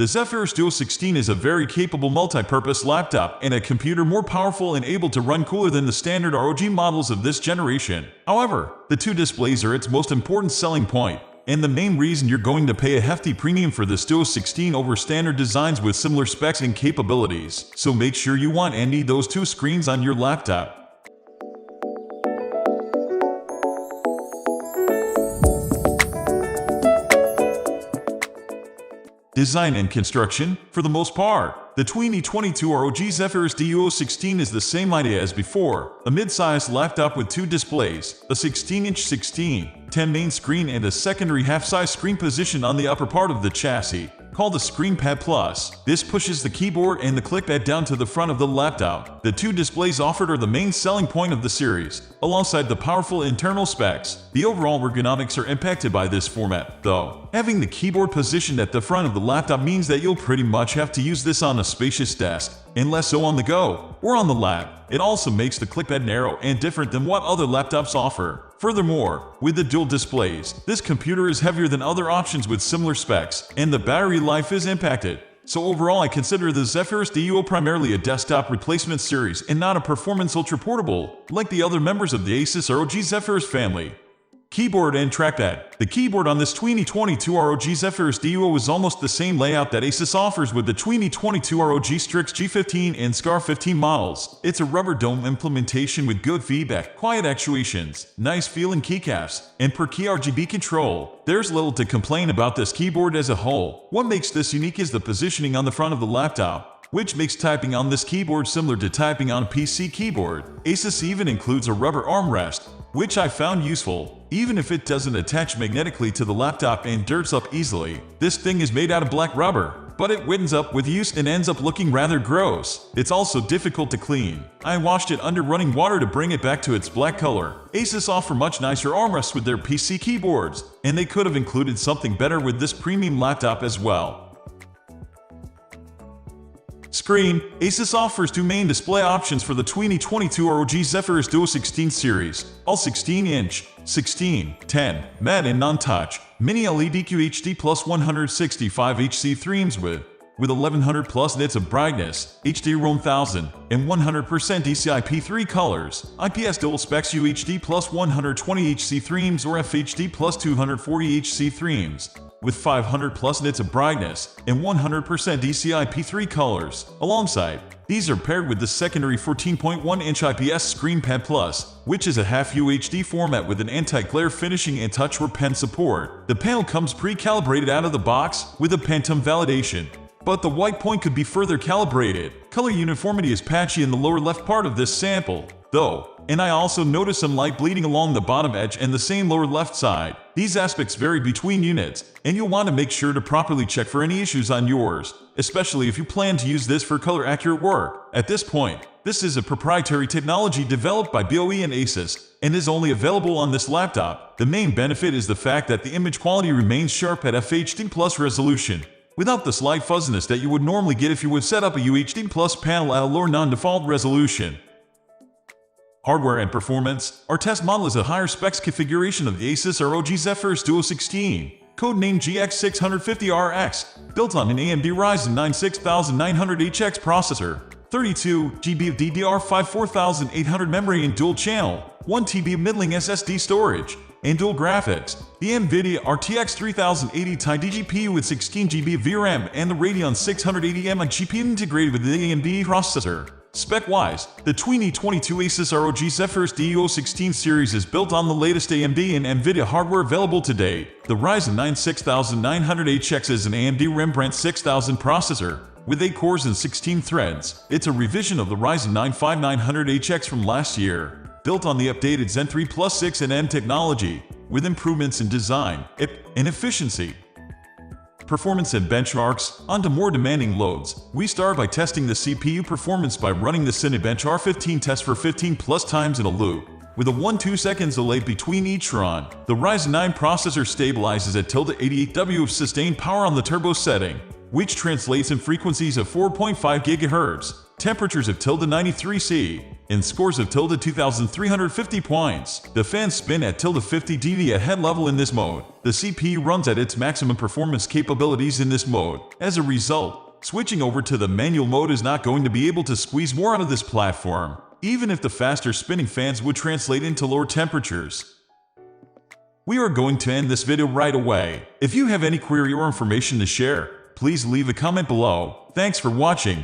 The Zephyrus Duo 16 is a very capable multi-purpose laptop and a computer more powerful and able to run cooler than the standard ROG models of this generation. However, the two displays are its most important selling point, and the main reason you're going to pay a hefty premium for this Duo 16 over standard designs with similar specs and capabilities. So make sure you want and need those two screens on your laptop. Design and construction. For the most part, the 2022 ROG Zephyrus Duo 16 is the same idea as before, a mid-sized laptop with two displays, a 16-inch 16:10 main screen and a secondary half-size screen positioned on the upper part of the chassis, called the ScreenPad Plus. This pushes the keyboard and the clickpad down to the front of the laptop. The two displays offered are the main selling point of the series, alongside the powerful internal specs. The overall ergonomics are impacted by this format, though. Having the keyboard positioned at the front of the laptop means that you'll pretty much have to use this on a spacious desk, and less so on the go or on the lap. It also makes the clickpad narrow and different than what other laptops offer. Furthermore, with the dual displays, this computer is heavier than other options with similar specs, and the battery life is impacted. So overall, I consider the Zephyrus Duo primarily a desktop replacement series and not a performance ultra-portable, like the other members of the Asus ROG Zephyrus family. Keyboard and trackpad. The keyboard on this 2022 ROG Zephyrus Duo is almost the same layout that Asus offers with the 2022 ROG Strix G15 and Scar 15 models. It's a rubber dome implementation with good feedback, quiet actuations, nice feeling keycaps, and per-key RGB control. There's little to complain about this keyboard as a whole. What makes this unique is the positioning on the front of the laptop, which makes typing on this keyboard similar to typing on a PC keyboard. Asus even includes a rubber armrest, which I found useful, even if it doesn't attach magnetically to the laptop and dirts up easily. This thing is made out of black rubber, but it winds up with use and ends up looking rather gross. It's also difficult to clean. I washed it under running water to bring it back to its black color. Asus offer much nicer armrests with their PC keyboards, and they could have included something better with this premium laptop as well. Screen. Asus offers two main display options for the 2022 ROG Zephyrus Duo 16 series. All 16-inch, 16:10, matte and non-touch, mini LED QHD plus 165 Hz themes with 1100 plus nits of brightness, HD ROM 1000, and 100% DCI-P3 colors, IPS dual specs UHD plus 120 Hz themes or FHD plus 240 Hz themes, with 500 plus nits of brightness and 100% DCI-P3 colors. Alongside, these are paired with the secondary 14.1-inch IPS ScreenPad Plus, which is a half UHD format with an anti-glare finishing and touch or pen support. The panel comes pre-calibrated out of the box with a Pantone validation, but the white point could be further calibrated. Color uniformity is patchy in the lower left part of this sample, though, and I also noticed some light bleeding along the bottom edge and the same lower left side. These aspects vary between units, and you'll want to make sure to properly check for any issues on yours, especially if you plan to use this for color-accurate work. At this point, this is a proprietary technology developed by BOE and Asus, and is only available on this laptop. The main benefit is the fact that the image quality remains sharp at FHD plus resolution, without the slight fuzziness that you would normally get if you would set up a UHD plus panel at a lower non-default resolution. Hardware and performance. Our test model is a higher specs configuration of the Asus ROG Zephyrus Duo 16, codenamed GX650RX, built on an AMD Ryzen 9 6900HX processor, 32 GB of DDR5 4800 memory and dual channel, 1 TB of middling SSD storage, and dual graphics, the NVIDIA RTX 3080 Ti GPU with 16 GB of VRAM and the Radeon 680MI GPU integrated with the AMD processor. Spec-wise, the 2022 Asus ROG Zephyrus Duo 16 series is built on the latest AMD and NVIDIA hardware available today. The Ryzen 9 6900HX is an AMD Rembrandt 6000 processor, with 8 cores and 16 threads. It's a revision of the Ryzen 9 5900HX from last year, built on the updated Zen 3 Plus 6 and M technology, with improvements in design and efficiency. Performance and benchmarks. Onto more demanding loads. We start by testing the CPU performance by running the Cinebench R15 test for 15 plus times in a loop, with a 1-2 seconds delay between each run. The Ryzen 9 processor stabilizes at ~88W of sustained power on the turbo setting, which translates in frequencies of 4.5 GHz, temperatures of ~93°C, and scores of tilde 2,350 points. The fans spin at tilde 50 dV at head level in this mode. The CPU runs at its maximum performance capabilities in this mode. As a result, switching over to the manual mode is not going to be able to squeeze more out of this platform, even if the faster spinning fans would translate into lower temperatures. We are going to end this video right away. If you have any query or information to share, please leave a comment below. Thanks for watching.